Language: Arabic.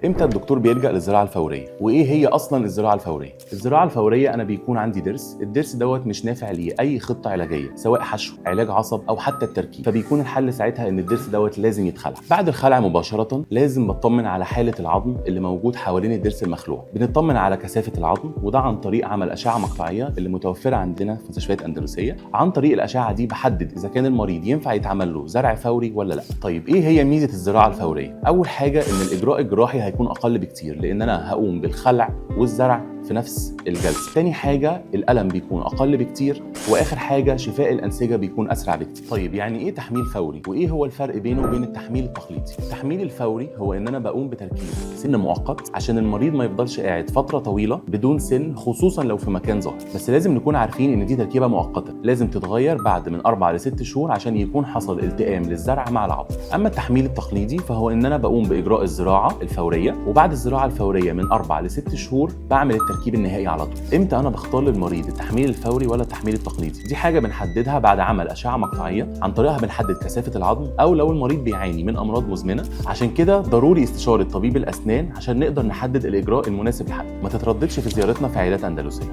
امتى الدكتور بيلجأ للزراعة الفورية؟ وايه هي اصلا الزراعة الفورية؟ الزراعة الفورية انا بيكون عندي الضرس دوت مش نافع ليه اي خطة علاجية، سواء حشو، علاج عصب او حتى التركيب، فبيكون الحل ساعتها ان الضرس دوت لازم يتخلع. بعد الخلع مباشرة لازم بطمن على حالة العظم اللي موجود حوالين الضرس المخلوع، بنطمن على كثافة العظم، وده عن طريق عمل أشعة مقطعية اللي متوفرة عندنا في مستشفيات أندلسية. عن طريق الأشعة دي بحدد اذا كان المريض ينفع يتعمل له زرع فوري ولا لا. طيب ايه هي ميزة الزراعة الفورية؟ اول حاجة ان الاجراء الجراحي هيكون اقل بكتير، لان انا هقوم بالخلع والزرع في نفس الجلسه. تاني حاجه الالم بيكون اقل بكتير، واخر حاجه شفاء الانسجه بيكون اسرع بكتير. طيب يعني ايه تحميل فوري؟ وايه هو الفرق بينه وبين التحميل التقليدي؟ التحميل الفوري هو ان انا بقوم بتركيب سن مؤقت عشان المريض ما يفضلش قاعد فتره طويله بدون سن، خصوصا لو في مكان ظاهر. بس لازم نكون عارفين ان دي تركيبه مؤقته، لازم تتغير بعد من 4 ل 6 شهور عشان يكون حصل التئام للزرع مع العظم. اما التحميل التقليدي فهو ان انا بقوم باجراء الزراعه الفوريه، وبعد الزراعه الفوريه من 4 ل 6 شهور بعمل التركيب النهائي على طول. امتى انا بختار للمريض التحميل الفوري ولا التحميل التقليدي؟ دي حاجه بنحددها بعد عمل اشعه مقطعيه، عن طريقها بنحدد كثافه العظم، او لو المريض بيعاني من امراض مزمنه. عشان كده ضروري استشاره طبيب الاسنان عشان نقدر نحدد الاجراء المناسب لحد. ما تترددش في زيارتنا في عيادات اندلسيه.